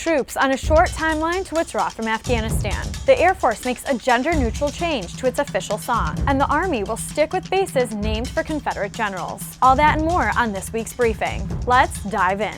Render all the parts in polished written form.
troops on a short timeline to withdraw from Afghanistan. The Air Force makes a gender-neutral change to its official song, and the Army will stick with bases named for Confederate generals. All that and more on this week's briefing. Let's dive in.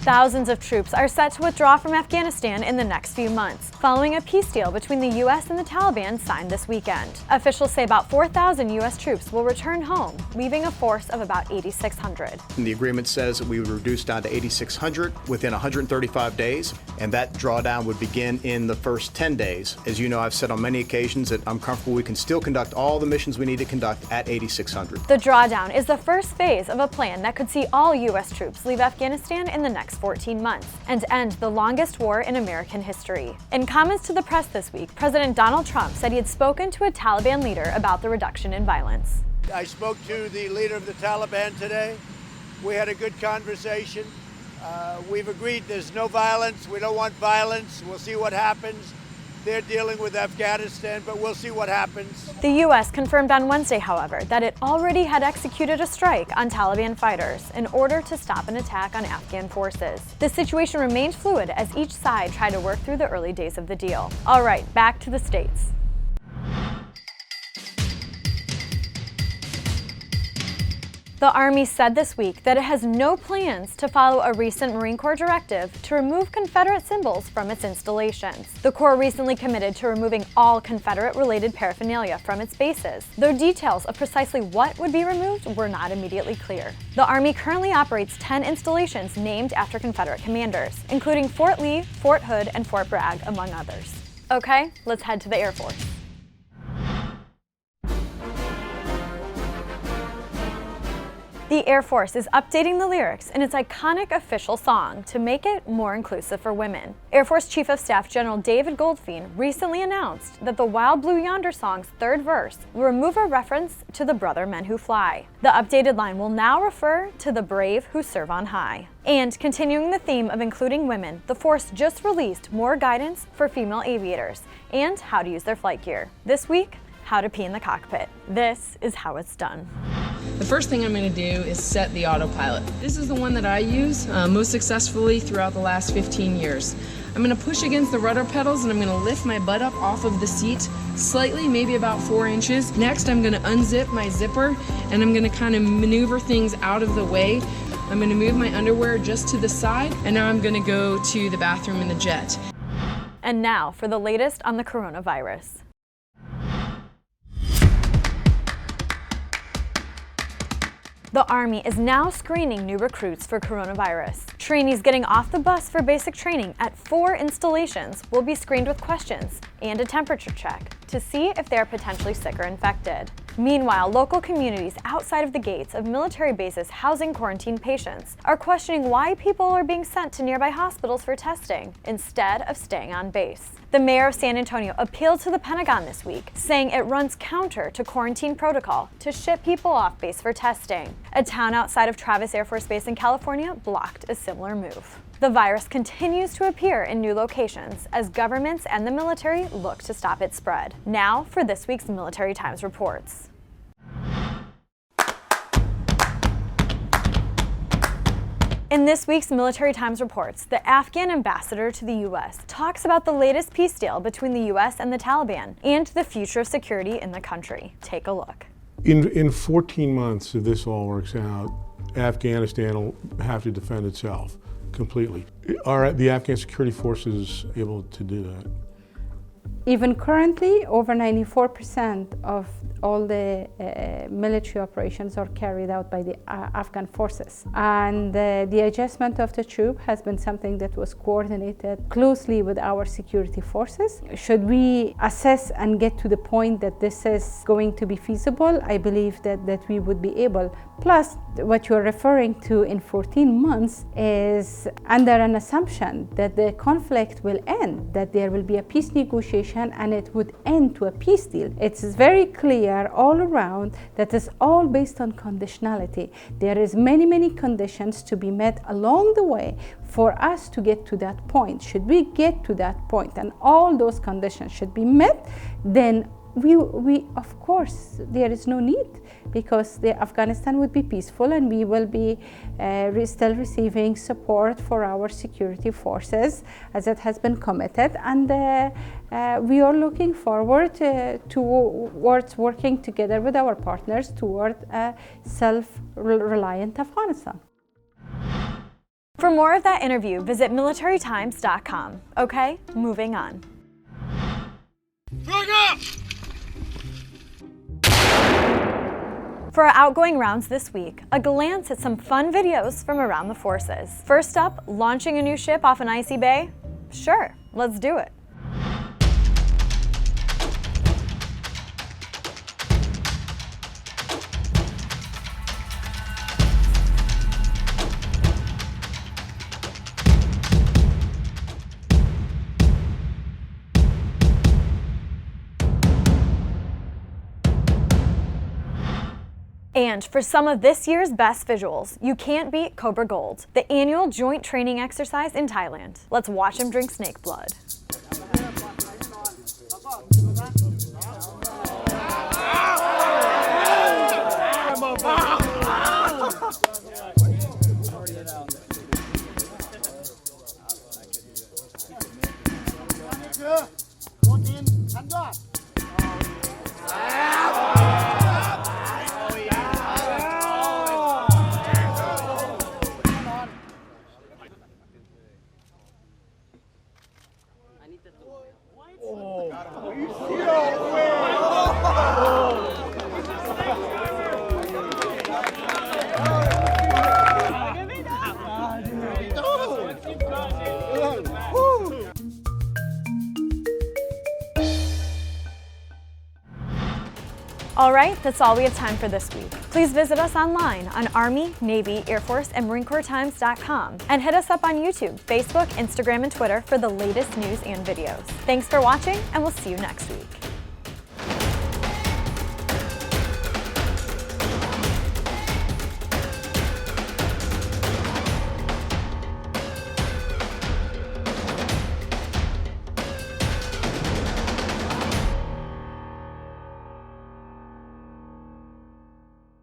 Thousands of troops are set to withdraw from Afghanistan in the next few months, following a peace deal between the U.S. and the Taliban signed this weekend. Officials say about 4,000 U.S. troops will return home, leaving a force of about 8,600. The agreement says that we would reduce down to 8,600 within 135 days, and that drawdown would begin in the first 10 days. As you know, I've said on many occasions that I'm comfortable we can still conduct all the missions we need to conduct at 8,600. The drawdown is the first phase of a plan that could see all U.S. troops leave Afghanistan in the next 14 months and end the longest war in American history. In comments to the press this week, President Donald Trump said he had spoken to a Taliban leader about the reduction in violence. I spoke to the leader of the Taliban today. We had a good conversation. We've agreed there's no violence. We don't want violence. We'll see what happens. They're dealing with Afghanistan, but we'll see what happens. The U.S. confirmed on Wednesday, however, that it already had executed a strike on Taliban fighters in order to stop an attack on Afghan forces. The situation remained fluid as each side tried to work through the early days of the deal. All right, back to the States. The Army said this week that it has no plans to follow a recent Marine Corps directive to remove Confederate symbols from its installations. The Corps recently committed to removing all Confederate-related paraphernalia from its bases, though details of precisely what would be removed were not immediately clear. The Army currently operates 10 installations named after Confederate commanders, including Fort Lee, Fort Hood, and Fort Bragg, among others. Okay, let's head to the Air Force. The Air Force is updating the lyrics in its iconic official song to make it more inclusive for women. Air Force Chief of Staff General David Goldfein recently announced that the Wild Blue Yonder song's third verse will remove a reference to the brother men who fly. The updated line will now refer to the brave who serve on high. And continuing the theme of including women, the force just released more guidance for female aviators and how to use their flight gear. This week, how to pee in the cockpit. This is how it's done. The first thing I'm going to do is set the autopilot. This is the one that I use most successfully throughout the last 15 years. I'm going to push against the rudder pedals and I'm going to lift my butt up off of the seat slightly, maybe about 4 inches. Next, I'm going to unzip my zipper and I'm going to kind of maneuver things out of the way. I'm going to move my underwear just to the side, and now I'm going to go to the bathroom in the jet. And now for the latest on the coronavirus. The Army is now screening new recruits for coronavirus. Trainees getting off the bus for basic training at 4 installations will be screened with questions and a temperature check to see if they are potentially sick or infected. Meanwhile, local communities outside of the gates of military bases housing quarantined patients are questioning why people are being sent to nearby hospitals for testing instead of staying on base. The mayor of San Antonio appealed to the Pentagon this week, saying it runs counter to quarantine protocol to ship people off base for testing. A town outside of Travis Air Force Base in California blocked a similar move. The virus continues to appear in new locations as governments and the military look to stop its spread. Now for this week's Military Times reports. In this week's Military Times reports, the Afghan ambassador to the U.S. talks about the latest peace deal between the U.S. and the Taliban and the future of security in the country. Take a look. In 14 months, if this all works out, Afghanistan will have to defend itself completely. Are the Afghan security forces able to do that? Even currently, over 94% of all the military operations are carried out by the Afghan forces. And the adjustment of the troop has been something that was coordinated closely with our security forces. Should we assess and get to the point that this is going to be feasible, I believe that we would be able. Plus, what you're referring to in 14 months is under an assumption that the conflict will end, that there will be a peace negotiation and it would end to a peace deal. It's very clear are all around that is all based on conditionality. There is many conditions to be met along the way for us to get to that point. Should we get to that point and all those conditions should be met, then we of course there is no need, because Afghanistan would be peaceful and we will be still receiving support for our security forces as it has been committed, and we are looking forward towards working together with our partners toward a self-reliant Afghanistan. For more of that interview, visit militarytimes.com. Okay, moving on. For our outgoing rounds this week, a glance at some fun videos from around the forces. First up, launching a new ship off an icy bay? Sure, let's do it. And for some of this year's best visuals, you can't beat Cobra Gold, the annual joint training exercise in Thailand. Let's watch him drink snake blood. All right, that's all we have time for this week. Please visit us online on Army, Navy, Air Force, and Marine Corps Times.com, and hit us up on YouTube, Facebook, Instagram, and Twitter for the latest news and videos. Thanks for watching, and we'll see you next week.